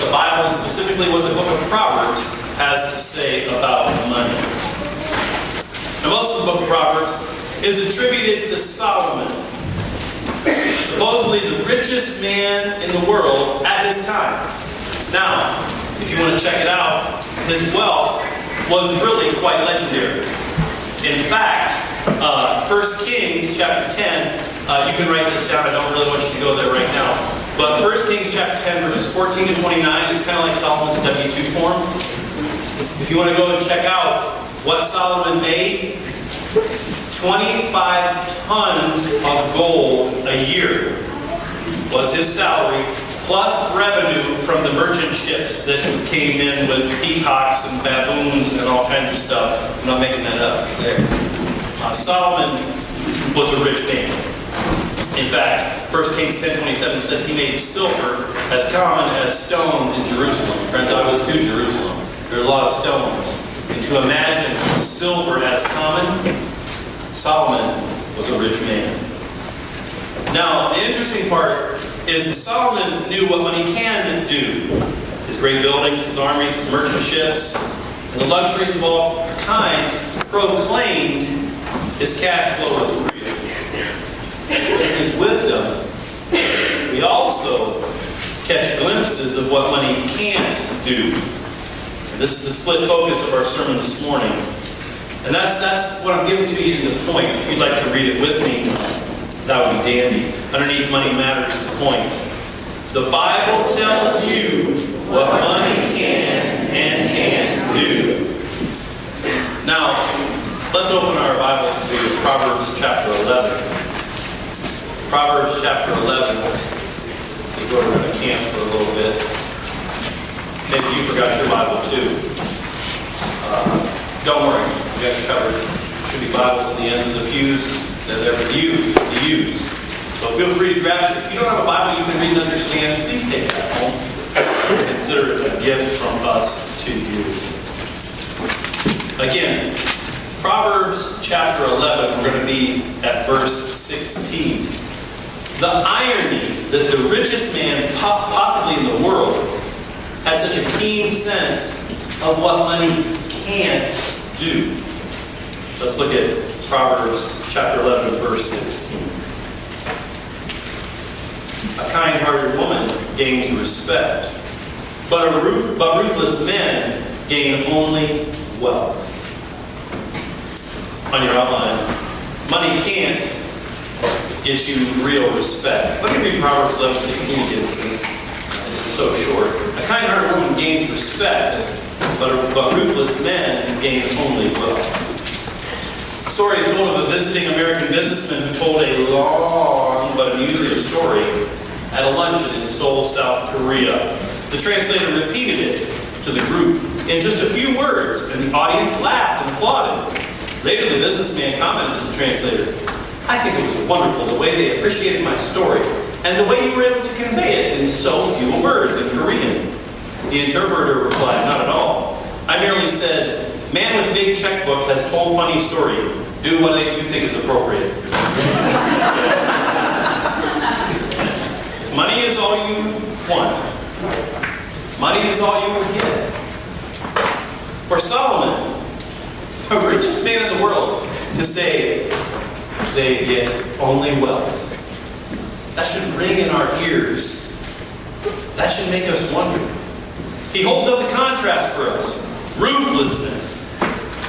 the Bible, and specifically what the book of Proverbs has to say about money. Now, most of the book of Proverbs is attributed to Solomon, supposedly the richest man in the world at this time. Now, if you want to check it out, his wealth was really quite legendary. In fact, 1 Kings chapter 10, you can write this down, I don't really want you to go there right now. But 1 Kings chapter 10, verses 14 to 29 is kind of like Solomon's W-2 form. If you want to go and check out what Solomon made, 25 tons of gold a year was his salary, plus revenue from the merchant ships that came in with peacocks and baboons and all kinds of stuff. I'm not making that up, it's there. Solomon was a rich man. In fact, 1 Kings 10:27 says he made silver as common as stones in Jerusalem. Friends, I was to Jerusalem. There are a lot of stones. And to imagine silver as common, Solomon was a rich man. Now, the interesting part is Solomon knew what money can do. His great buildings, his armies, his merchant ships, and the luxuries of all kinds proclaimed his cash flow as real. In his wisdom, we also catch glimpses of what money can't do. And this is the split focus of our sermon this morning. And that's what I'm giving to you in the point. If you'd like to read it with me, that would be dandy. Underneath Money Matters, the point. The Bible tells you what money can and can't do. Now, let's open our Bibles to Proverbs chapter 11. Proverbs chapter 11 is where we're going to camp for a little bit. Maybe you forgot your Bible too. Don't worry, you guys are covered. There should be Bibles on the ends of the pews. They're there for you to use. So feel free to grab it. If you don't have a Bible you can read and understand, please take it home. Consider it a gift from us to you. Again, Proverbs chapter 11, we're going to be at verse 16. The irony that the richest man possibly in the world had such a keen sense of what money can't do. Let's look at Proverbs chapter 11, verse 16. A kind-hearted woman gains respect, but ruthless men gain only wealth. On your outline, money can't get you real respect. Let me read Proverbs 11:16 again since it's so short. A kind-hearted woman gains respect, but ruthless men gain only wealth. The story is told of a visiting American businessman who told a long but amusing story at a luncheon in Seoul, South Korea. The translator repeated it to the group in just a few words, and the audience laughed and applauded. Later, the businessman commented to the translator, "I think it was wonderful the way they appreciated my story, and the way you were able to convey it in so few words in Korean." The interpreter replied, "Not at all. I merely said, man with big checkbook has told funny story. Do what you think is appropriate." If money is all you want, money is all you will get. For Solomon, the richest man in the world, to say they get only wealth, that should ring in our ears. That should make us wonder. He holds up the contrast for us. Ruthlessness.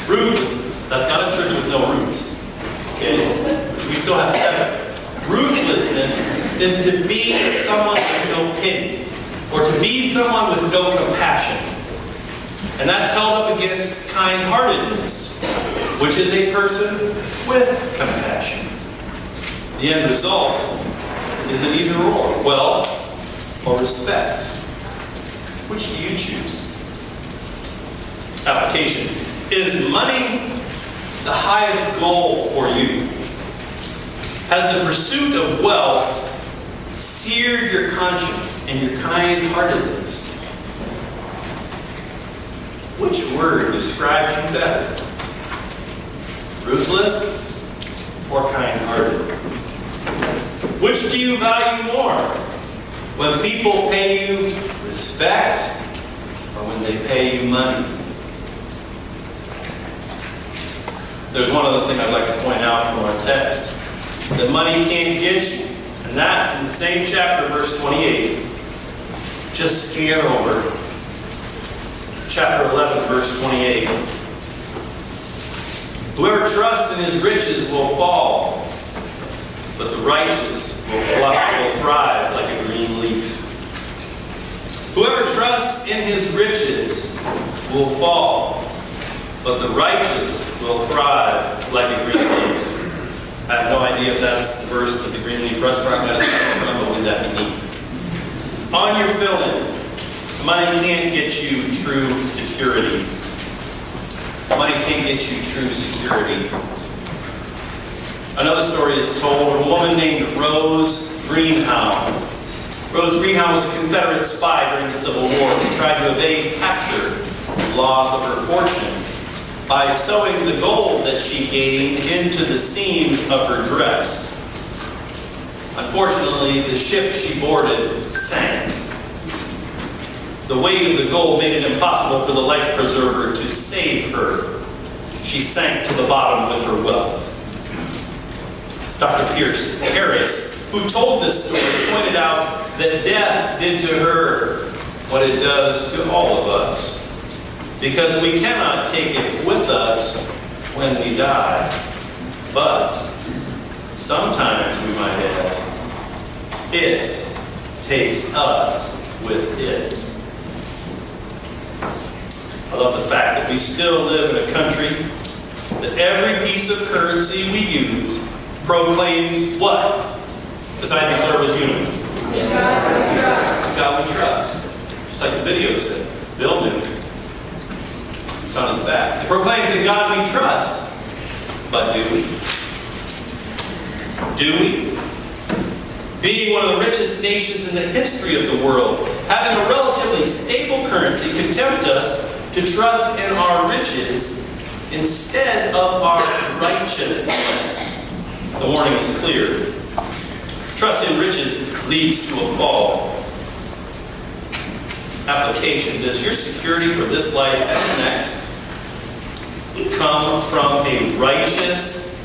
Ruthlessness. That's not a church with no roots. Okay? Which we still have 7. Ruthlessness is to be someone with no pity, or to be someone with no compassion. And that's held up against kind-heartedness, which is a person with compassion. The end result is an either-or, wealth or respect. Which do you choose? Application. Is money the highest goal for you? Has the pursuit of wealth seared your conscience and your kind-heartedness? Which word describes you better? Ruthless or kind-hearted? Which do you value more? When people pay you respect or when they pay you money. There's one other thing I'd like to point out from our text. That money can't get you. And that's in the same chapter, verse 28. Just scan over. Chapter 11, verse 28. Whoever trusts in his riches will fall, but the righteous will thrive like a green leaf. Whoever trusts in his riches will fall, but the righteous will thrive like a green leaf. I have no idea if that's the verse that the Greenleaf Restaurant got its name from, but would that be neat? On your fill-in, money can't get you true security. Money can't get you true security. Another story is told of a woman named Rose Greenhow. Rose Greenhow was a Confederate spy during the Civil War who tried to evade capture and loss of her fortune by sewing the gold that she gained into the seams of her dress. Unfortunately, the ship she boarded sank. The weight of the gold made it impossible for the life preserver to save her. She sank to the bottom with her wealth. Dr. Pierce Harris, who told this story, pointed out that death did to her what it does to all of us. Because we cannot take it with us when we die. But sometimes, we might add, it takes us with it. I love the fact that we still live in a country that every piece of currency we use proclaims what? Besides the pluribus unum. God we trust. Just like the video said. Bill knew. It's on his back. It proclaims that God we trust. But do we? Do we? Being one of the richest nations in the history of the world, having a relatively stable currency can tempt us to trust in our riches instead of our righteousness. The warning is clear. Trust in riches leads to a fall. Application. Does your security for this life and next come from a righteous,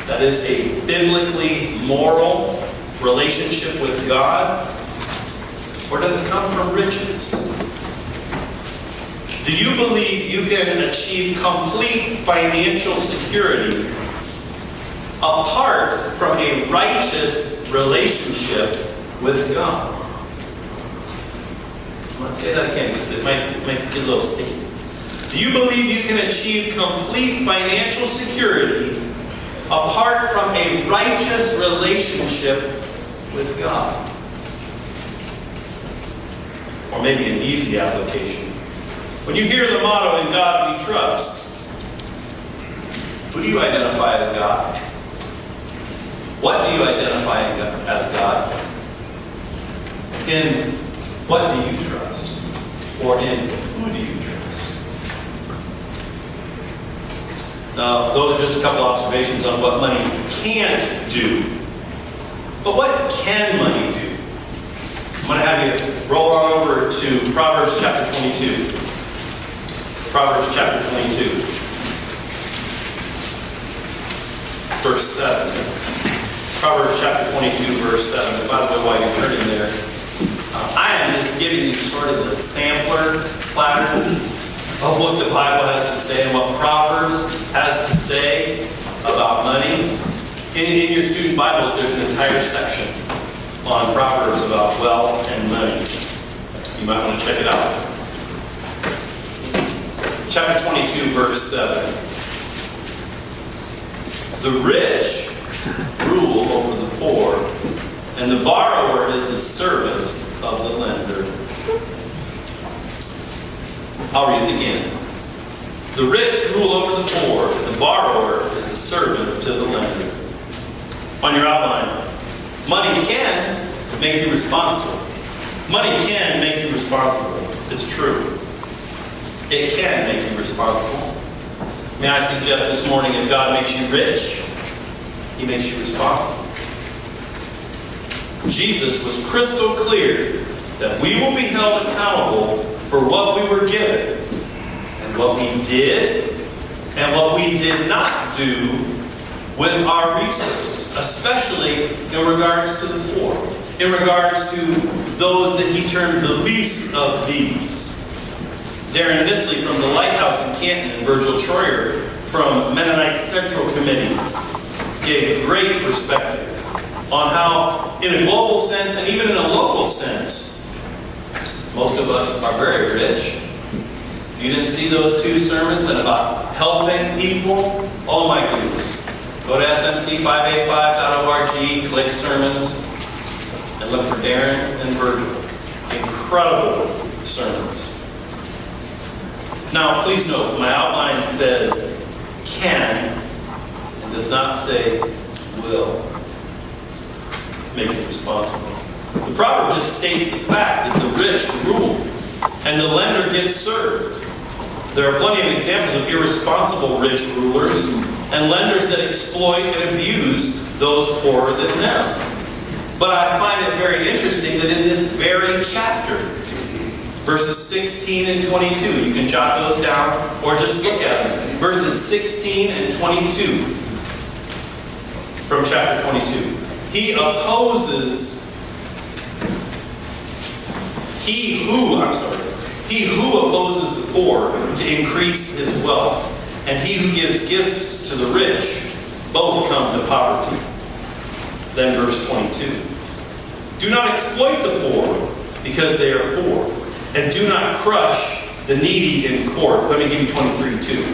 that is a biblically moral relationship with God? Or does it come from riches? Do you believe you can achieve complete financial security apart from a righteous relationship with God? I'm going to say that again because it might get a little sticky. Do you believe you can achieve complete financial security apart from a righteous relationship with God? Or maybe an easy application. When you hear the motto, "In God we trust," who do you identify as God? What do you identify as God? In what do you trust? Or in who do you trust? Now, those are just a couple observations on what money can't do. But what can money do? I'm going to have you roll on over to Proverbs chapter 22. Proverbs chapter 22. Verse 7. Proverbs chapter 22, verse 7. And by the way, while you're turning there, I am just giving you sort of the sampler platter of what the Bible has to say and what Proverbs has to say about money. In your student Bibles, there's an entire section on Proverbs about wealth and money. You might want to check it out. Chapter 22, verse 7. The rich rule over the poor, and the borrower is the servant of the lender. I'll read it again. The rich rule over the poor, and the borrower is the servant to the lender. On your outline, money can make you responsible. Money can make you responsible. It's true. It can make you responsible. May I suggest this morning, if God makes you rich, He makes you responsible. Jesus was crystal clear that we will be held accountable for what we were given, and what we did, and what we did not do with our resources, especially in regards to the poor, in regards to those that he termed the least of these. Darren Nisley from the Lighthouse in Canton and Virgil Troyer from Mennonite Central Committee gave great perspective on how, in a global sense and even in a local sense, most of us are very rich. If you didn't see those 2 sermons and about helping people, oh my goodness. Go to smc585.org, click sermons, and look for Darren and Virgil. Incredible sermons. Now, please note, my outline says can and does not say will. Make you responsible. The proverb just states the fact that the rich rule and the lender gets served. There are plenty of examples of irresponsible rich rulers and lenders that exploit and abuse those poorer than them. But I find it very interesting that in this very chapter, verses 16 and 22, you can jot those down or just look at them. Verses 16 and 22 from chapter 22. He who opposes the poor to increase his wealth, and he who gives gifts to the rich, both come to poverty. Then verse 22. Do not exploit the poor because they are poor, and do not crush the needy in court. Let me give you 23 too.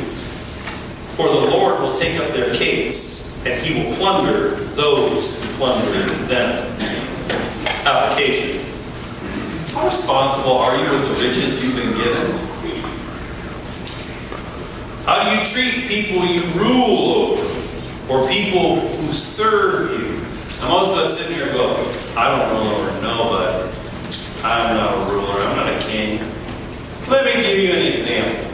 For the Lord will take up their case, and he will plunder those who plunder them. Application. How responsible are you with the riches you've been given? How do you treat people you rule over, or people who serve you? And most of us sitting here go, I don't rule over nobody. I'm not a ruler. I'm not a king. Let me give you an example.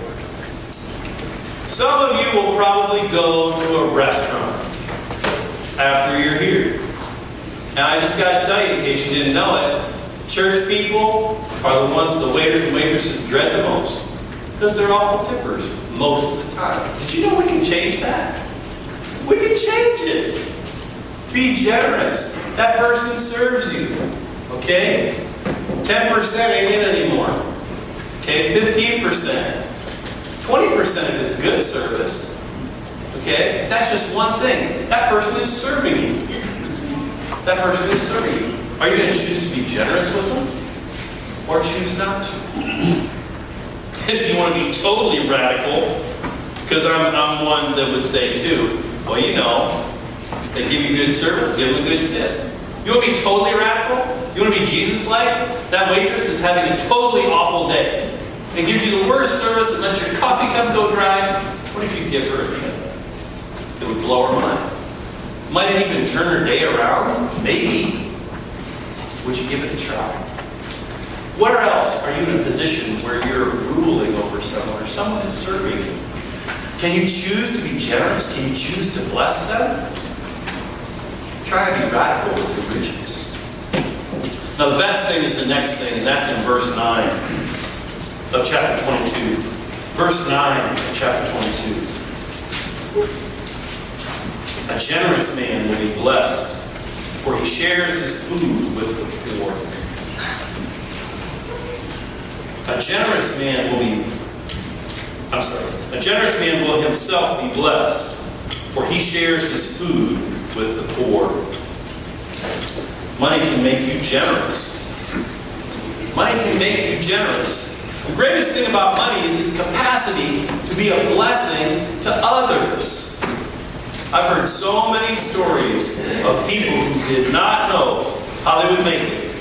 Some of you will probably go to a restaurant after you're here. And I just got to tell you, in case you didn't know it, church people are the ones the waiters and waitresses dread the most, because they're awful tippers most of the time. Did you know we can change that? We can change it. Be generous. That person serves you. Okay? 10% ain't it anymore. Okay? 15%. 20% if it's good service. Okay? That's just one thing. That person is serving you. That person is serving you. Are you going to choose to be generous with them? Or choose not to? If you want to be totally radical, because I'm one that would say too, well, you know, they give you good service, give them a good tip. You want to be totally radical? You want to be Jesus-like? That waitress that's having a totally awful day and gives you the worst service and lets your coffee cup go dry, what if you give her a tip? It would blow her mind. Might it even turn her day around? Maybe. Would you give it a try? Where else are you in a position where you're ruling over someone or someone is serving you? Can you choose to be generous? Can you choose to bless them? Try to be radical with your riches. Now the best thing is the next thing, and that's in verse 9 of chapter 22. Verse 9 of chapter 22. A generous man will be blessed, for he shares his food with the poor. A generous man will himself be blessed, for he shares his food with the poor. Money can make you generous. Money can make you generous. The greatest thing about money is its capacity to be a blessing to others. I've heard so many stories of people who did not know how they would make it,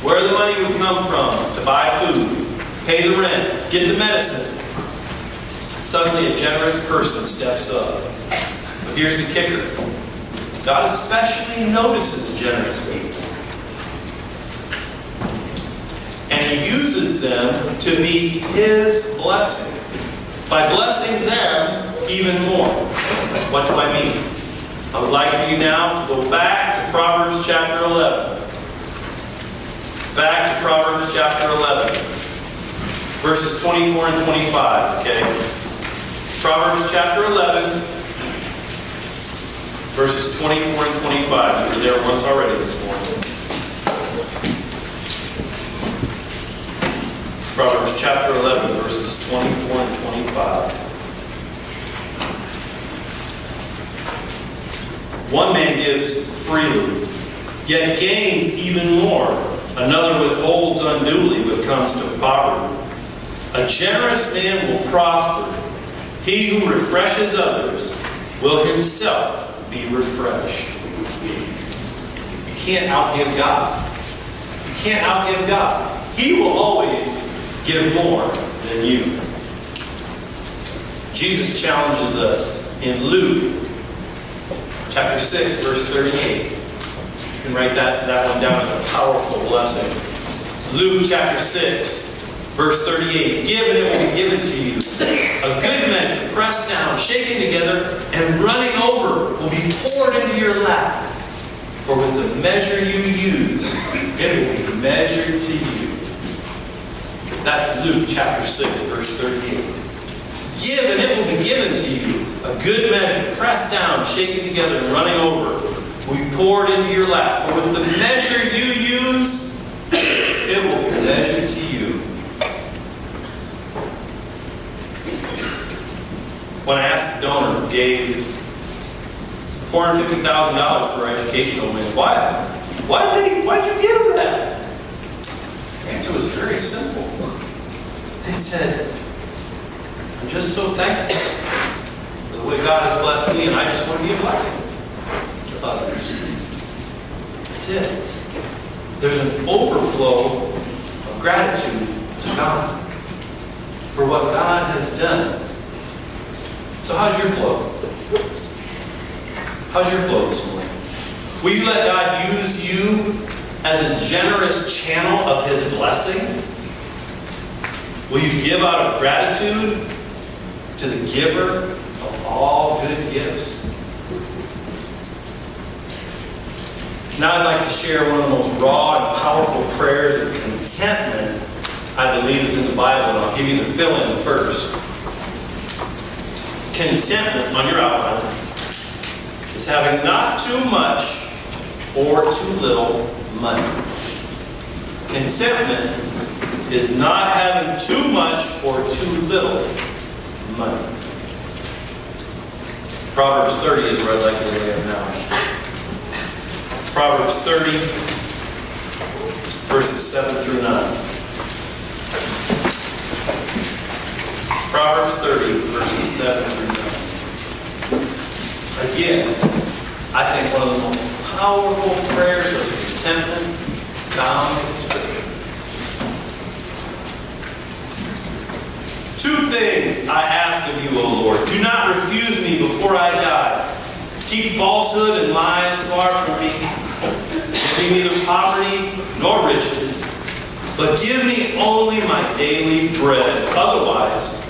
where the money would come from to buy food, pay the rent, get the medicine. Suddenly a generous person steps up. But here's the kicker. God especially notices generous people. And he uses them to be his blessing. By blessing them even more. What do I mean? I would like for you now to go back to Proverbs chapter 11. back to Proverbs chapter 11, verses 24 and 25, okay? Proverbs chapter 11, verses 24 and 25. You were there once already this morning. Proverbs chapter 11, verses 24 and 25. One man gives freely, yet gains even more. Another withholds unduly, but comes to poverty. A generous man will prosper. He who refreshes others will himself be refreshed. You can't outgive God. You can't outgive God. He will always give more than you. Jesus challenges us in Luke chapter 6, verse 38. You can write that one down. It's a powerful blessing. Luke chapter 6, verse 38. Give and it will be given to you. A good measure, pressed down, shaken together, and running over will be poured into your lap. For with the measure you use, it will be measured to you. That's Luke chapter 6, verse 38. Give and it will be given to you. A good measure, pressed down, shaken together, and running over, will be poured into your lap. For with the measure you use, it will be measured to you. When I asked the donor who gave $450,000 for our educational win, why'd you give that? The answer was very simple. They said, I'm just so thankful for the way God has blessed me, and I just want to be a blessing to others. That's it. There's an overflow of gratitude to God for what God has done. So how's your flow? How's your flow this morning? Will you let God use you as a generous channel of His blessing? Will you give out of gratitude to the giver of all good gifts? Now I'd like to share one of the most raw and powerful prayers of contentment I believe is in the Bible, and I'll give you the fill-in verse. Contentment, on your outline, is having not too much or too little money. Contentment is not having too much or too little money. Proverbs 30 is where I'd like you to lay it now. Proverbs 30, verses 7 through 9. Proverbs 30, verses 7 through 9. Again, I think one of the most powerful prayers of contentment found in Scripture. Two things I ask of you, O Lord. Do not refuse me before I die. Keep falsehood and lies far from me. Give me neither poverty nor riches, but give me only my daily bread. Otherwise,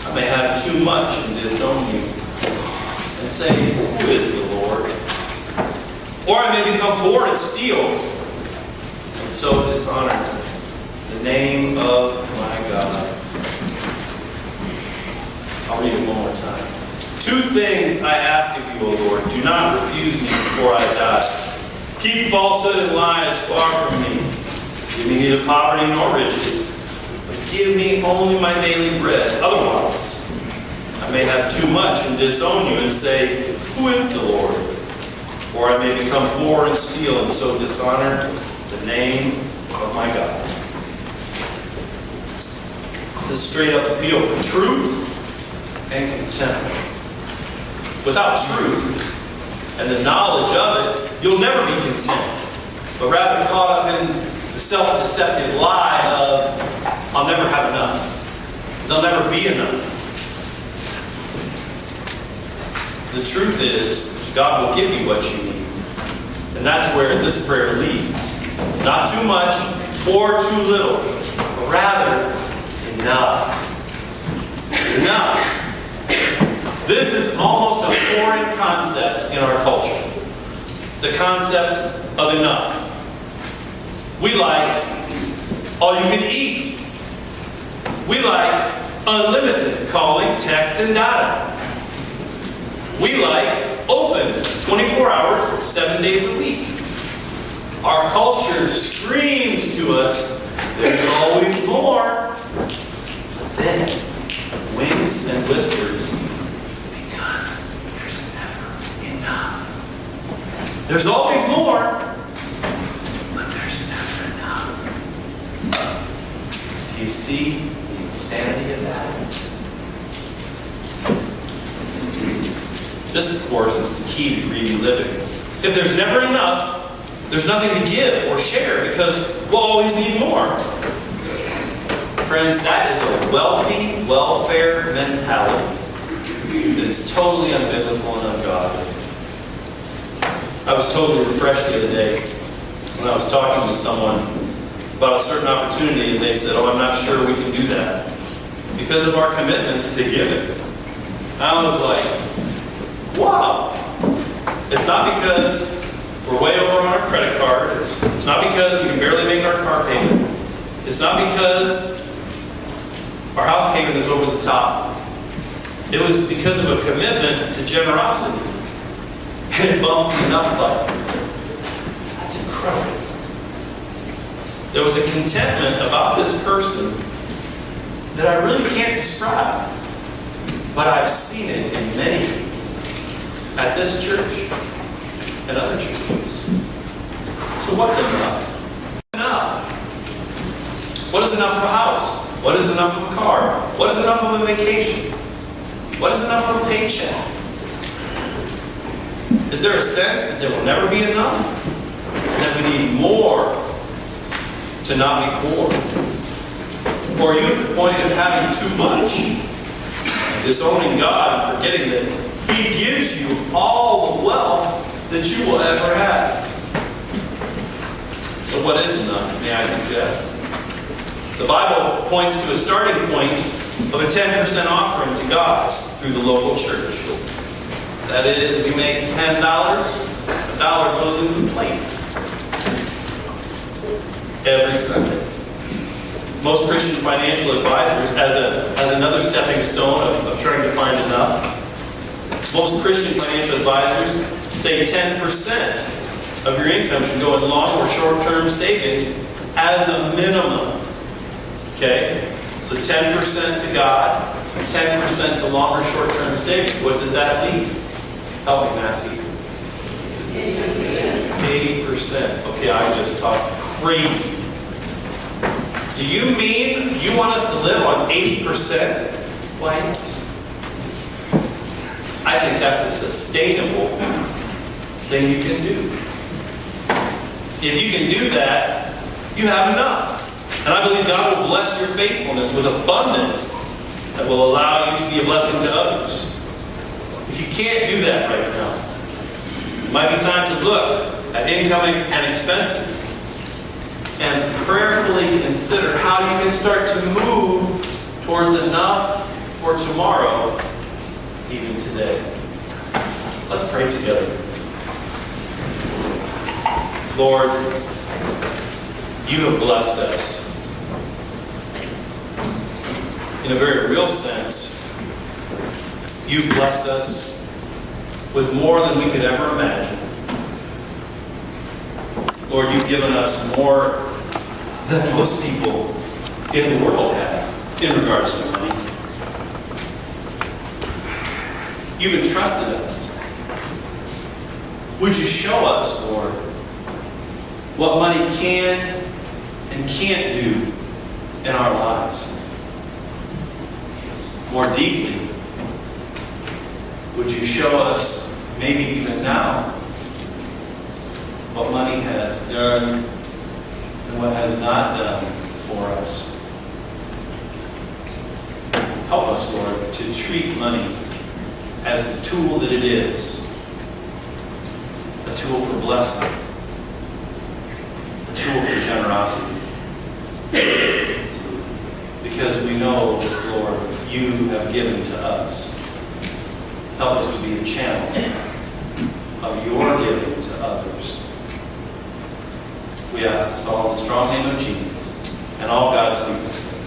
I may have too much and disown you, and say, who is the Lord? Or I may become poor and steal, and so dishonor the name of my God. I'll read it one more time. Two things I ask of you, O Lord. Do not refuse me before I die. Keep falsehood and lies far from me. Give me neither poverty nor riches, but give me only my daily bread. Otherwise, I may have too much and disown you and say, who is the Lord? Or I may become poor and steal and so dishonor the name of my God. This is a straight up appeal for truth and contentment. Without truth and the knowledge of it, you'll never be content, but rather caught up in the self-deceptive lie of, I'll never have enough. There'll never be enough. The truth is, God will give you what you need. And that's where this prayer leads. Not too much or too little, but rather enough. Enough. This is almost a foreign concept in our culture. The concept of enough. We like all you can eat. We like unlimited calling, text, and data. We like open 24 hours, 7 days a week. Our culture screams to us, there's always more. But then, winks and whispers, because there's never enough. There's always more, but there's never enough. Do you see the insanity of that? This, of course, is the key to greedy living. If there's never enough, there's nothing to give or share because we'll always need more. Friends, that is a wealthy welfare mentality that is totally unbiblical and ungodly. I was totally refreshed the other day when I was talking to someone about a certain opportunity, and they said, "Oh, I'm not sure we can do that because of our commitments to giving." I was like, wow. It's not because we're way over on our credit card. It's not because we can barely make our car payment. It's not because our house payment is over the top. It was because of a commitment to generosity. And it bumped the enough button. That's incredible. There was a contentment about this person that I really can't describe. But I've seen it in many people. At this church and other churches. So what's enough? Enough. What is enough of a house? What is enough of a car? What is enough of a vacation? What is enough of a paycheck? Is there a sense that there will never be enough? That we need more to not be poor? Or are you at the point of having too much? Disowning God and forgetting that He gives you all the wealth that you will ever have. So what is enough, may I suggest? The Bible points to a starting point of a 10% offering to God through the local church. That is, we make $10, $1 goes into the plate. Every Sunday. Most Christian financial advisors, as another stepping stone of trying to find enough, most Christian financial advisors say 10% of your income should go in long or short-term savings as a minimum. Okay? So 10% to God, 10% to long or short-term savings. What does that leave? Help me, math people. 80%. Okay, I just talked crazy. Do you mean you want us to live on 80%? Why, yes. I think that's a sustainable thing you can do. If you can do that, you have enough. And I believe God will bless your faithfulness with abundance that will allow you to be a blessing to others. If you can't do that right now, it might be time to look at income and expenses and prayerfully consider how you can start to move towards enough for tomorrow, even today. Let's pray together. Lord, you have blessed us. In a very real sense, you've blessed us with more than we could ever imagine. Lord, you've given us more than most people in the world have in regards to money. You've entrusted us. Would you show us, Lord, what money can and can't do in our lives? More deeply, would you show us, maybe even now, what money has done and what has not done for us? Help us, Lord, to treat money as the tool that it is. A tool for blessing. A tool for generosity. Because we know, Lord, you have given to us. Help us to be a channel of your giving to others. We ask this all in the strong name of Jesus. And all God's people say.